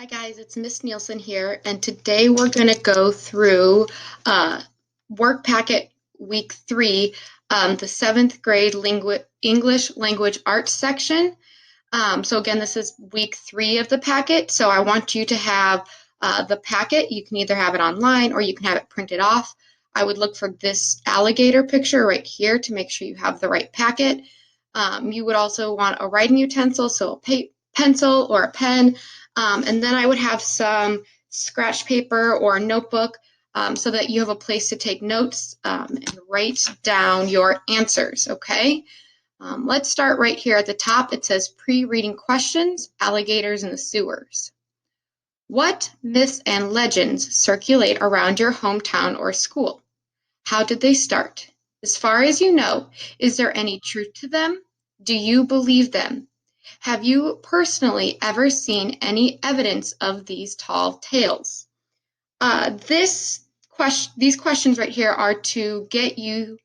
Hi guys, it's Miss Nielsen here, and today we're going to go through work packet week 3, the 7th grade English language arts section. So again, this is week 3 of the packet, so I want you to have the packet. You can either have it online or you can have it printed off. I would look for this alligator picture right here to make sure you have the right packet. You would also want a writing utensil, so a pencil or a pen. And then I would have some scratch paper or a notebook so that you have a place to take notes and write down your answers, okay? Let's start right here at the top. It says pre-reading questions, alligators in the sewers. What myths and legends circulate around your hometown or school? How did they start? As far as you know, is there any truth to them? Do you believe them? Have you personally ever seen any evidence of these tall tales? These questions right here are to get you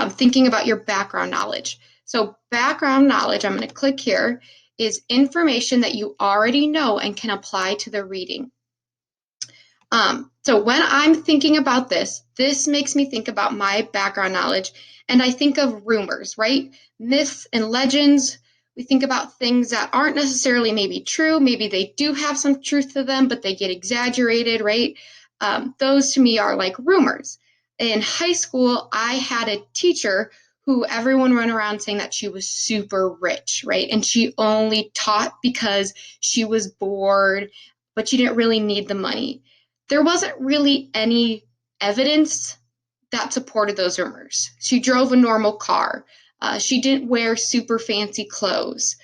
thinking about your background knowledge. So background knowledge, I'm going to click here, is information that you already know and can apply to the reading. So when I'm thinking about this makes me think about my background knowledge, and I think of rumors, right? Myths and legends. We think about things that aren't necessarily maybe true. Maybe they do have some truth to them, but they get exaggerated, right? Those to me are like rumors. In high school, I had a teacher who everyone ran around saying that she was super rich, right? And she only taught because she was bored, but she didn't really need the money. There wasn't really any evidence that supported those rumors. She drove a normal car. She didn't wear super fancy clothes.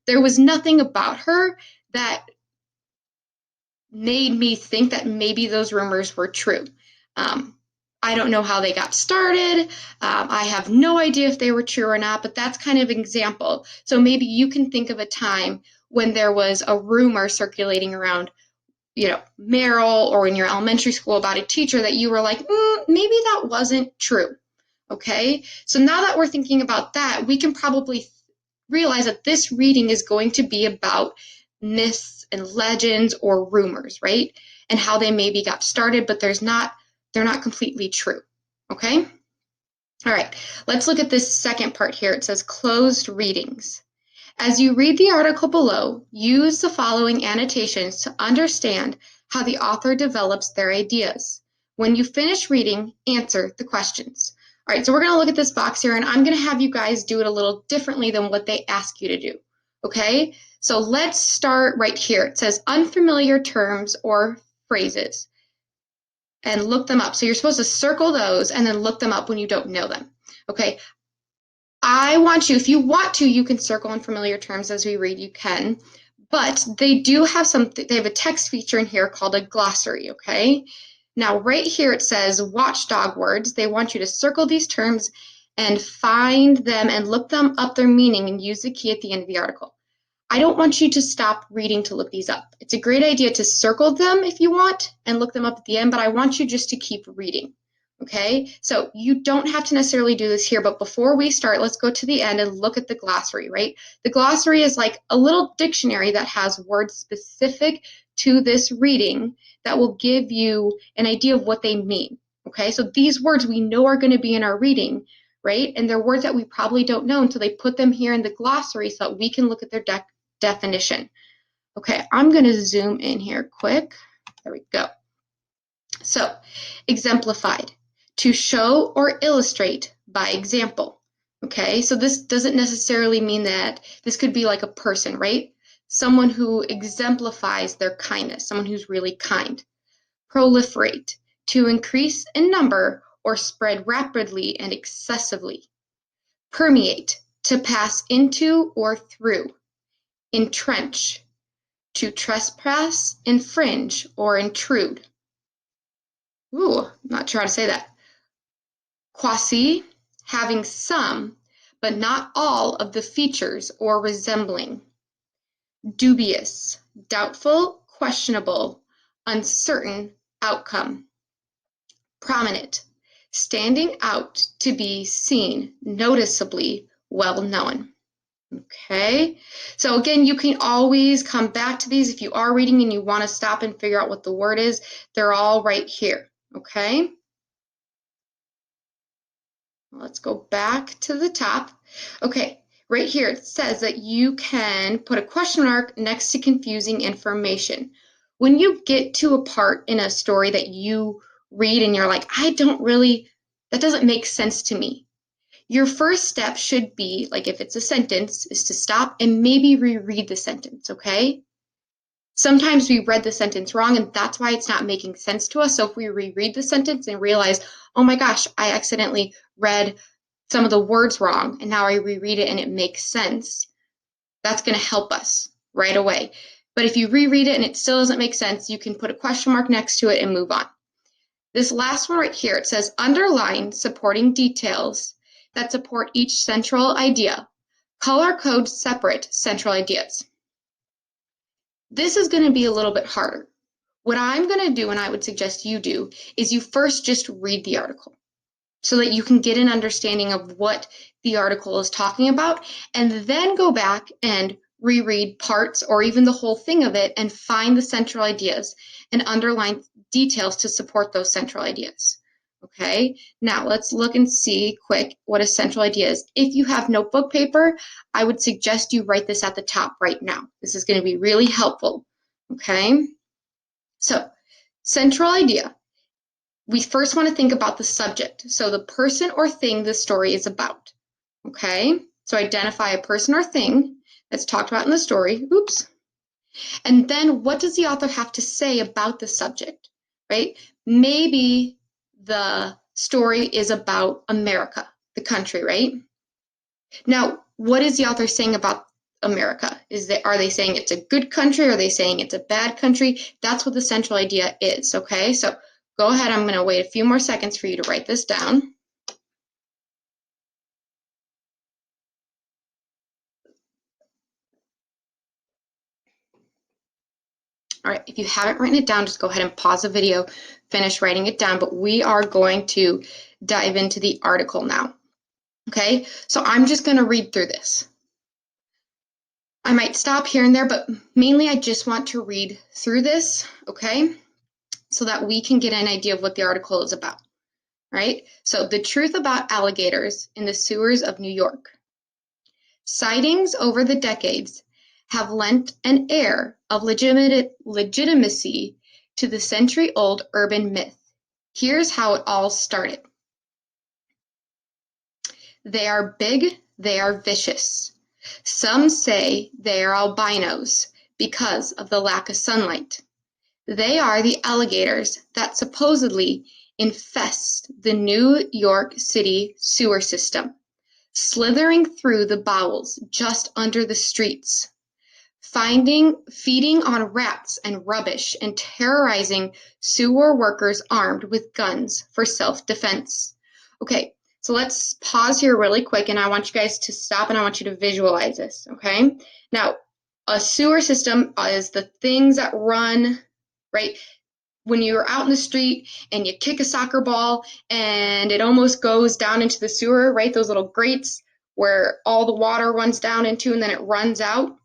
There was nothing about her that made me think that maybe those rumors were true. I don't know how they got started. I have no idea if they were true or not, but that's kind of an example. So maybe you can think of a time when there was a rumor circulating around Merrill or in your elementary school about a teacher that you were like, maybe that wasn't true. Okay, so now that we're thinking about that, we can probably realize that this reading is going to be about myths and legends or rumors, right? And how they maybe got started, but they're not completely true. Okay? All right, let's look at this second part here. It says closed readings. As you read the article below, use the following annotations to understand how the author develops their ideas. When you finish reading, answer the questions. All right, so we're going to look at this box here, and I'm going to have you guys do it a little differently than what they ask you to do, okay? So let's start right here. It says unfamiliar terms or phrases, and look them up. So you're supposed to circle those and then look them up when you don't know them, okay? I want you, if you want to, you can circle unfamiliar terms as we read, you can, but they do have they have a text feature in here called a glossary, okay? Now, right here it says watchdog words. They want you to circle these terms and find them and look them up their meaning and use the key at the end of the article. I don't want you to stop reading to look these up. It's a great idea to circle them if you want and look them up at the end, but I want you just to keep reading. Okay, so you don't have to necessarily do this here, but before we start, let's go to the end and look at the glossary, right? The glossary is like a little dictionary that has words specific to this reading that will give you an idea of what they mean. Okay, so these words we know are going to be in our reading, right? And they're words that we probably don't know until they put them here in the glossary so that we can look at their definition. Okay, I'm going to zoom in here quick. There we go. So, exemplified, to show or illustrate by example. Okay, so this doesn't necessarily mean that this could be like a person, right? Someone who exemplifies their kindness, someone who's really kind. Proliferate, to increase in number or spread rapidly and excessively. Permeate, to pass into or through. Entrench, to trespass, infringe, or intrude. Ooh, not sure how to say that. Quasi, having some, but not all of the features or resembling. Dubious, doubtful, questionable, uncertain outcome. Prominent, standing out to be seen, noticeably well known. Okay, so again, you can always come back to these if you are reading and you want to stop and figure out what the word is. They're all right here, okay? Let's go back to the top. Okay, right here it says that you can put a question mark next to confusing information. When you get to a part in a story that you read and you're like, that doesn't make sense to me. Your first step should be, like if it's a sentence, is to stop and maybe reread the sentence, okay? Sometimes we read the sentence wrong and that's why it's not making sense to us. So if we reread the sentence and realize, oh my gosh, I accidentally read some of the words wrong and now I reread it and it makes sense, that's going to help us right away. But if you reread it and it still doesn't make sense, you can put a question mark next to it and move on. This last one right here, it says underline supporting details that support each central idea. Color code separate central ideas. This is going to be a little bit harder. What I'm going to do, and I would suggest you do, is you first just read the article so that you can get an understanding of what the article is talking about, and then go back and reread parts or even the whole thing of it and find the central ideas and underline details to support those central ideas. Okay, now let's look and see quick what a central idea is. If you have notebook paper, I would suggest you write this at the top right now. This is going to be really helpful. Okay, so central idea. We first want to think about the subject. So the person or thing the story is about. Okay, so identify a person or thing that's talked about in the story. Oops. And then what does the author have to say about the subject, right? Maybe the story is about America, the country, right? Now, what is the author saying about America? Are they saying it's a good country? Are they saying it's a bad country? That's what the central idea is, okay? So go ahead, I'm going to wait a few more seconds for you to write this down. All right, if you haven't written it down, just go ahead and pause the video, finish writing it down, but we are going to dive into the article now. Okay, so I'm just going to read through this. I might stop here and there, but mainly I just want to read through this, okay, so that we can get an idea of what the article is about, right? So the truth about alligators in the sewers of New York. Sightings over the decades have lent an air of legitimacy to the century-old urban myth. Here's how it all started. They are big, they are vicious. Some say they are albinos because of the lack of sunlight. They are the alligators that supposedly infest the New York City sewer system, slithering through the bowels just under the streets, feeding on rats and rubbish, and terrorizing sewer workers armed with guns for self-defense. Okay, so let's pause here really quick, and I want you guys to stop and I want you to visualize this, okay? Now, a sewer system is the things that run, right? When you're out in the street and you kick a soccer ball and it almost goes down into the sewer, right? Those little grates where all the water runs down into and then it runs out.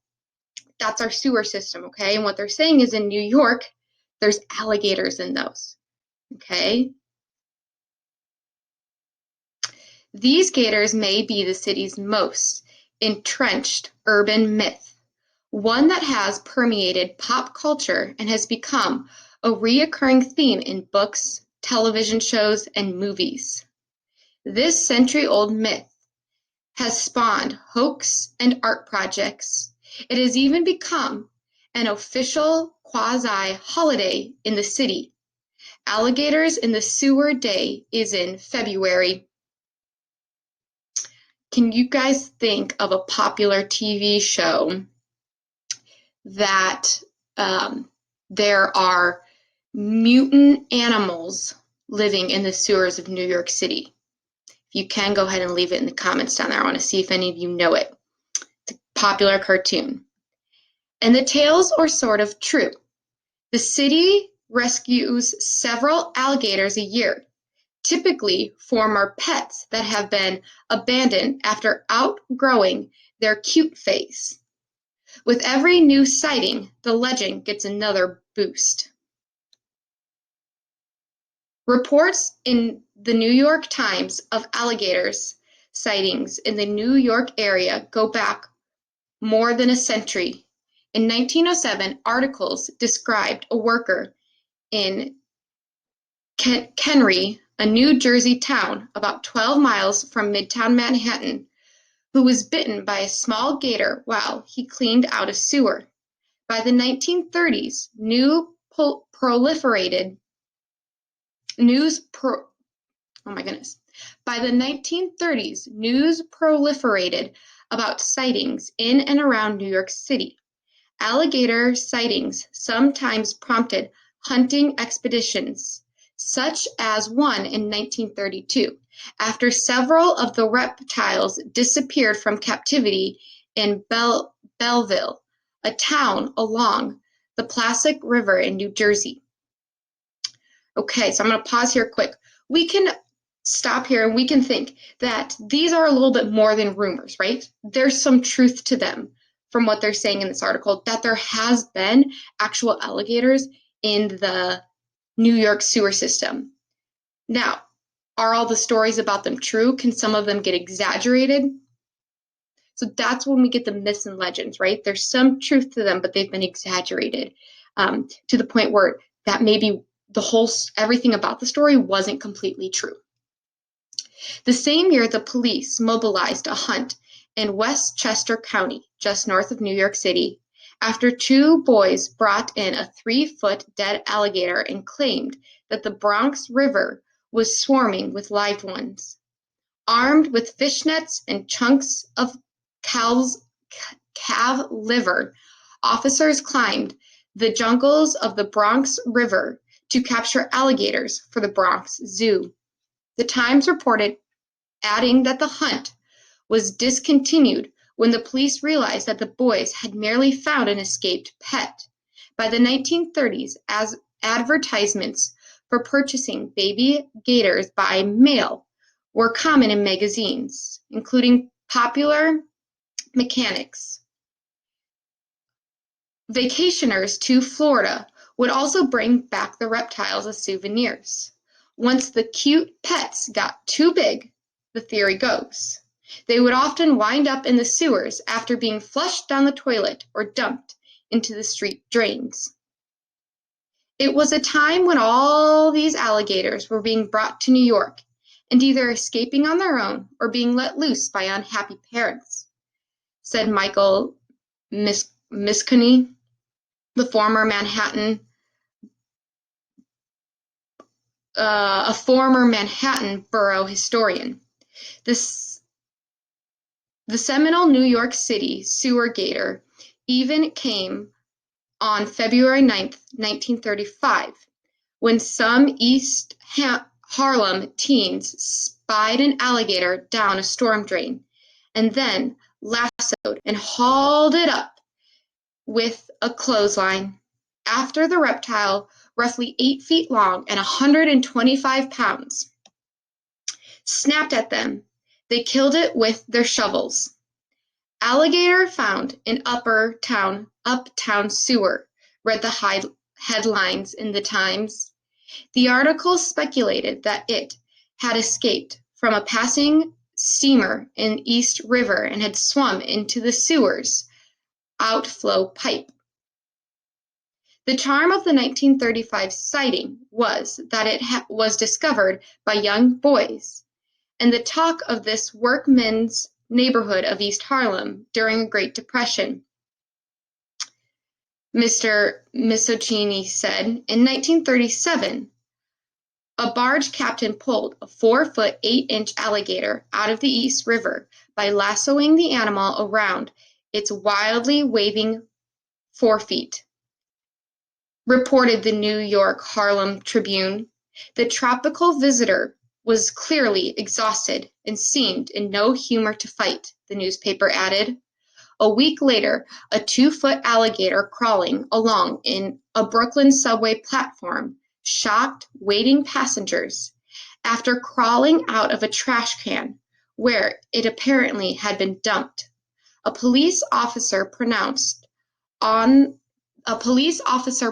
That's our sewer system, okay? And what they're saying is in New York, there's alligators in those, okay? These gators may be the city's most entrenched urban myth, one that has permeated pop culture and has become a reoccurring theme in books, television shows, and movies. This century-old myth has spawned hoax and art projects. It has even become an official quasi-holiday in the city. Alligators in the Sewer Day is in February. Can you guys think of a popular TV show that there are mutant animals living in the sewers of New York City? If you can, go ahead and leave it in the comments down there. I want to see if any of you know it. It's a popular cartoon. And the tales are sort of true. The city rescues several alligators a year. typically former pets that have been abandoned after outgrowing their cute phase. With every new sighting, the legend gets another boost. Reports in the New York Times of alligators sightings in the New York area go back more than a century. In 1907, articles described a worker in Kenry, a New Jersey town about 12 miles from Midtown Manhattan, who was bitten by a small gator while he cleaned out a sewer. By the 1930s, By the 1930s, news proliferated about sightings in and around New York City. Alligator sightings sometimes prompted hunting expeditions, such as one in 1932, after several of the reptiles disappeared from captivity in Belleville, a town along the Placid River in New Jersey. Okay, so I'm going to pause here quick. We can stop here and we can think that these are a little bit more than rumors, right? There's some truth to them from what they're saying in this article, that there has been actual alligators in the New York sewer system. Now, are all the stories about them true? Can some of them get exaggerated? So that's when we get the myths and legends, right? There's some truth to them, but they've been exaggerated to the point where that maybe everything about the story wasn't completely true. The same year, the police mobilized a hunt in Westchester County, just north of New York City, after two boys brought in a 3-foot dead alligator and claimed that the Bronx River was swarming with live ones. Armed with fish nets and chunks of calf liver, officers climbed the jungles of the Bronx River to capture alligators for the Bronx Zoo. The Times reported, adding that the hunt was discontinued when the police realized that the boys had merely found an escaped pet. By the 1930s, as advertisements for purchasing baby gators by mail were common in magazines, including Popular Mechanics. Vacationers to Florida would also bring back the reptiles as souvenirs. Once the cute pets got too big, the theory goes, they would often wind up in the sewers after being flushed down the toilet or dumped into the street drains. It was a time when all these alligators were being brought to New York and either escaping on their own or being let loose by unhappy parents, said Michael Miscony, the former a former Manhattan borough historian. The seminal New York City sewer gator even came on February 9, 1935, when some East Harlem teens spied an alligator down a storm drain and then lassoed and hauled it up with a clothesline. After the reptile, roughly 8 feet long and 125 pounds, snapped at them, they killed it with their shovels. Alligator found in uptown sewer, read the headlines in the Times. The article speculated that it had escaped from a passing steamer in East River and had swum into the sewer's outflow pipe. The charm of the 1935 sighting was that it was discovered by young boys, and the talk of this workmen's neighborhood of East Harlem during the Great Depression. Mr. Misocini said, in 1937, a barge captain pulled a 4-foot 8-inch alligator out of the East River by lassoing the animal around its wildly waving forefeet. Reported the New York Harlem Tribune. The tropical visitor was clearly exhausted and seemed in no humor to fight, the newspaper added. A week later, a 2-foot alligator crawling along in a Brooklyn subway platform shocked waiting passengers after crawling out of a trash can where it apparently had been dumped. A police officer on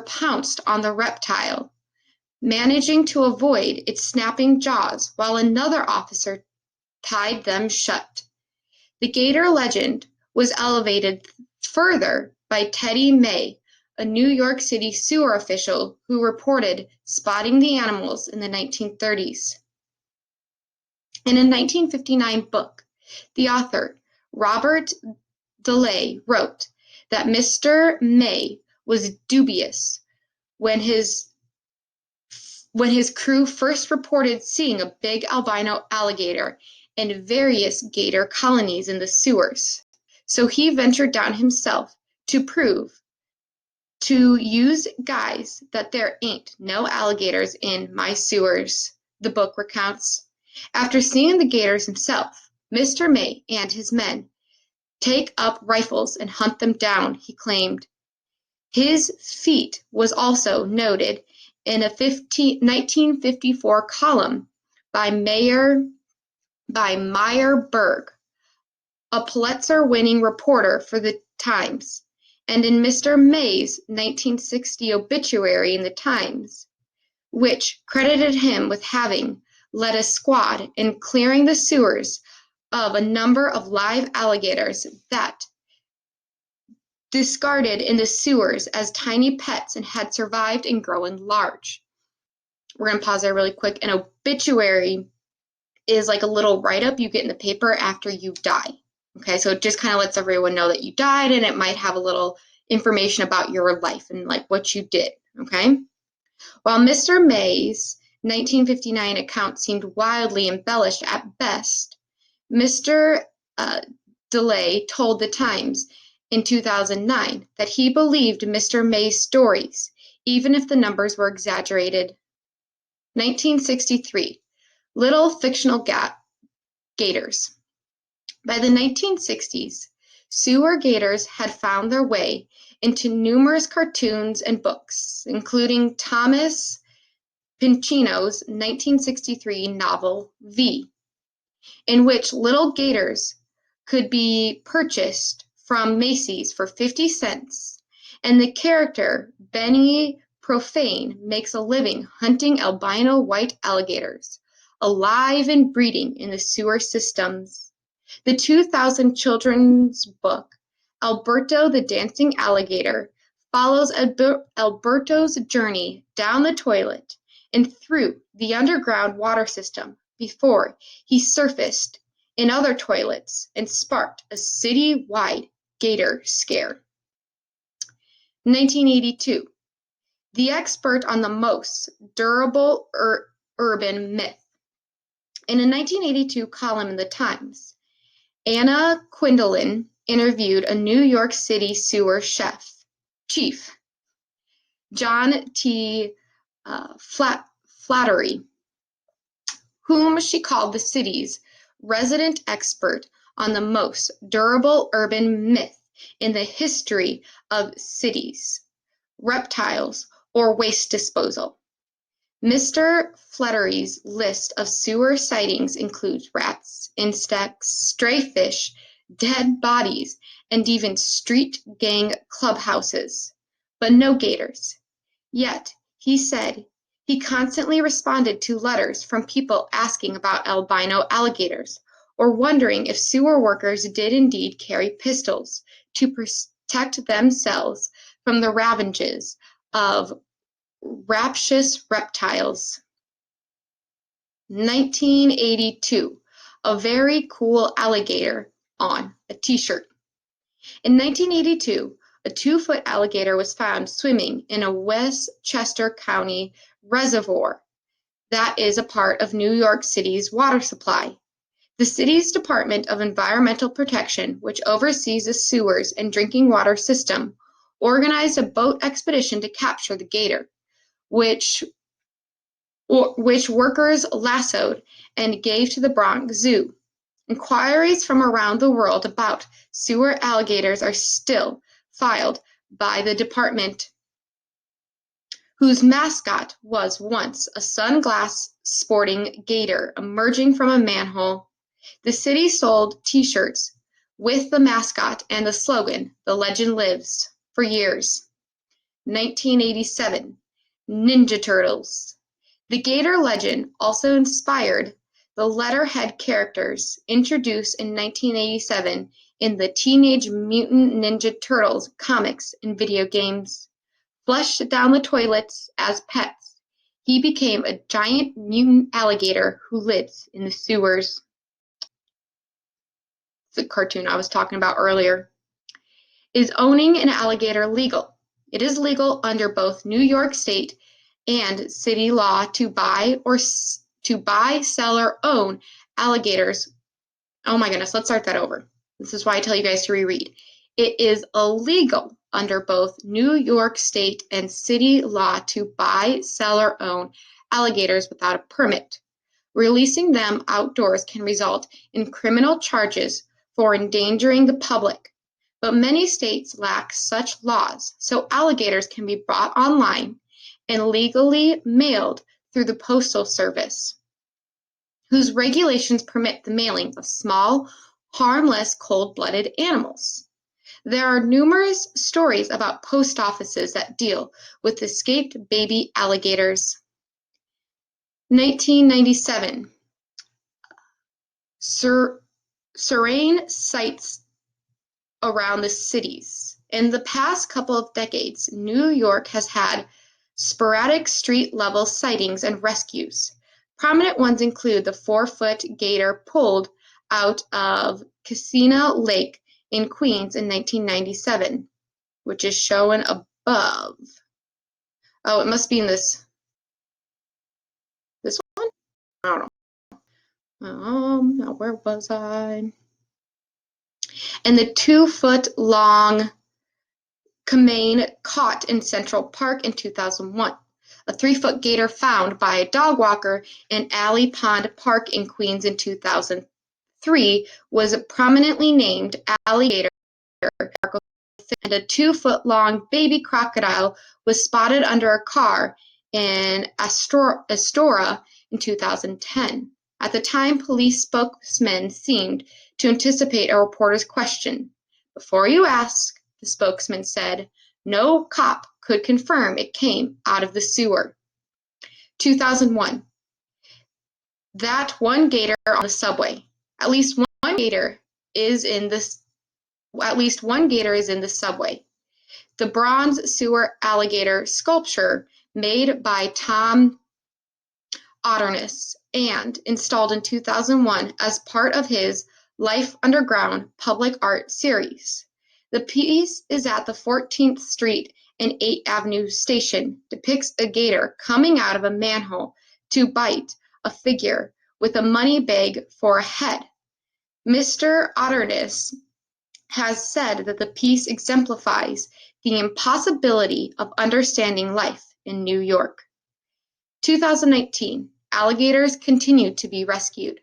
pounced on the reptile, managing to avoid its snapping jaws while another officer tied them shut. The gator legend was elevated further by Teddy May, a New York City sewer official who reported spotting the animals in the 1930s. In a 1959 book, the author, Robert DeLay, wrote that Mr. May was dubious when his crew first reported seeing a big albino alligator and various gator colonies in the sewers. So he ventured down himself to use guys that there ain't no alligators in my sewers, the book recounts. After seeing the gators himself, Mr. May and his men take up rifles and hunt them down, he claimed. His feat was also noted in a 1954 column by Meyer Berg, a Pulitzer-winning reporter for the Times, and in Mr. May's 1960 obituary in the Times, which credited him with having led a squad in clearing the sewers of a number of live alligators that discarded in the sewers as tiny pets and had survived and grown large. We're going to pause there really quick. An obituary is like a little write-up you get in the paper after you die. Okay, so it just kind of lets everyone know that you died, and it might have a little information about your life and like what you did. Okay, while Mr. May's 1959 account seemed wildly embellished at best, Mr. DeLay told the Times in 2009 that he believed Mr. May's stories, even if the numbers were exaggerated. 1963, Little Fictional Gators. By the 1960s, sewer gators had found their way into numerous cartoons and books, including Thomas Pynchon's 1963 novel V, in which little gators could be purchased from Macy's for 50 cents, and the character Benny Profane makes a living hunting albino white alligators, alive and breeding in the sewer systems. The 2000 children's book, Alberto the Dancing Alligator, follows Alberto's journey down the toilet and through the underground water system before he surfaced in other toilets and sparked a city-wide gator scare. 1982, the expert on the most durable urban myth. In a 1982 column in the Times, Anna Quindlen interviewed a New York City sewer chief, John T. Flattery, whom she called the city's resident expert on the most durable urban myth in the history of cities, reptiles, or waste disposal. Mr. Flattery's list of sewer sightings includes rats, insects, stray fish, dead bodies, and even street gang clubhouses, but no gators. Yet, he said, he constantly responded to letters from people asking about albino alligators, or wondering if sewer workers did indeed carry pistols to protect themselves from the ravages of rapacious reptiles. 1982, a very cool alligator on a t-shirt. In 1982, a 2-foot alligator was found swimming in a Westchester County reservoir that is a part of New York City's water supply. The city's Department of Environmental Protection, which oversees the sewers and drinking water system, organized a boat expedition to capture the gator, which workers lassoed and gave to the Bronx Zoo. Inquiries from around the world about sewer alligators are still filed by the department, whose mascot was once a sunglass-sporting gator emerging from a manhole. The city sold T-shirts with the mascot and the slogan, "The Legend Lives," for years. 1987, Ninja Turtles. The Gator legend also inspired the letterhead characters introduced in 1987 in the Teenage Mutant Ninja Turtles comics and video games. Flushed down the toilets as pets, he became a giant mutant alligator who lives in the sewers. The cartoon I was talking about earlier. Is owning an alligator legal? It is legal under both New York State and city law to buy, sell, or own alligators. Oh my goodness, let's start that over. This is why I tell you guys to reread. It is illegal under both New York State and city law to buy, sell, or own alligators without a permit. Releasing them outdoors can result in criminal charges for endangering the public, but many states lack such laws, so alligators can be bought online and legally mailed through the Postal Service, whose regulations permit the mailing of small, harmless, cold-blooded animals. There are numerous stories about post offices that deal with escaped baby alligators. 1997, serene sights around the cities. In the past couple of decades, New York has had sporadic street-level sightings and rescues. Prominent ones include the 4-foot gator pulled out of Casino Lake in Queens in 1997, which is shown above. Oh, it must be in this one? I don't know. Now where was I? And the 2-foot-long Kamane caught in Central Park in 2001. A 3-foot gator found by a dog walker in Alley Pond Park in Queens in 2003 was prominently named alligator, and a 2-foot-long baby crocodile was spotted under a car in Astoria in 2010. At the time, police spokesman seemed to anticipate a reporter's question. "Before you ask," the spokesman said, "no cop could confirm it came out of the sewer." 2001. That one gator on the subway. At least one gator is in the subway. The bronze sewer alligator sculpture made by Tom Otterness and installed in 2001 as part of his Life Underground public art series. The piece is at the 14th Street and 8th Avenue station, depicts a gator coming out of a manhole to bite a figure with a money bag for a head. Mr. Otterness has said that the piece exemplifies the impossibility of understanding life in New York. 2019, alligators continue to be rescued.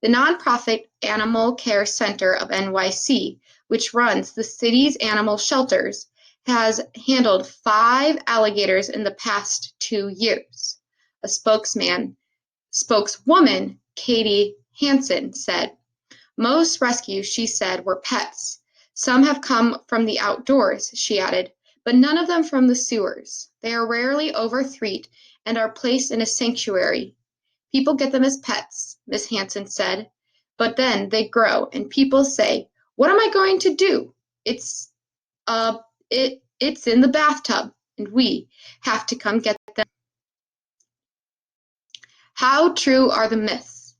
The nonprofit Animal Care Center of NYC, which runs the city's animal shelters, has handled 5 alligators in the past 2 years. A spokeswoman, Katie Hansen, said, "Most rescues," she said, "were pets. Some have come from the outdoors," she added, "but none of them from the sewers. They are rarely over 3 and are placed in a sanctuary. People get them as pets," Ms. Hansen said, "but then they grow and people say, 'What am I going to do?' It's in the bathtub and we have to come get them." How true are the myths?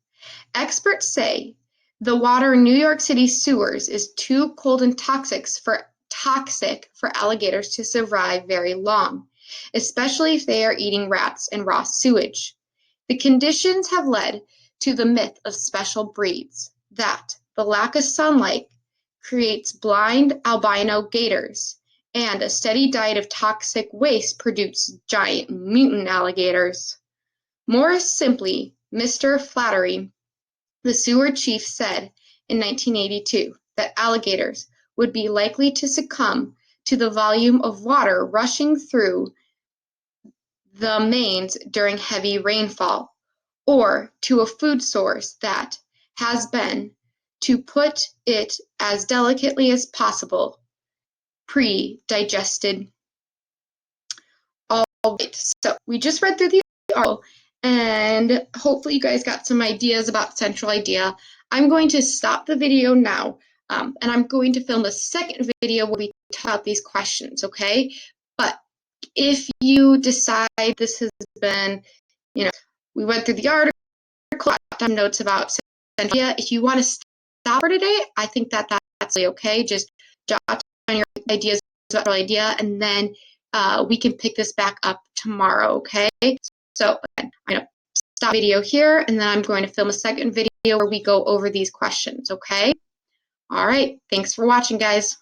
Experts say the water in New York City sewers is too cold and toxic for alligators to survive very long, especially if they are eating rats and raw sewage. The conditions have led to the myth of special breeds, that the lack of sunlight creates blind albino gators, and a steady diet of toxic waste produces giant mutant alligators. More simply, Mr. Flattery, the sewer chief, said in 1982 that alligators would be likely to succumb to the volume of water rushing through the mains during heavy rainfall, or to a food source that has been, to put it as delicately as possible, pre-digested. All right, so we just read through the article, and hopefully you guys got some ideas about central idea. I'm going to stop the video now, and I'm going to film a second video where we talk about these questions, okay? But if you decide this has been, we went through the article, got some notes about central idea. If you want to stop for today, I think that's okay. Just jot down your ideas about central idea, and then we can pick this back up tomorrow, okay? So I'm going to stop video here, and then I'm going to film a second video where we go over these questions, okay? All right, thanks for watching, guys.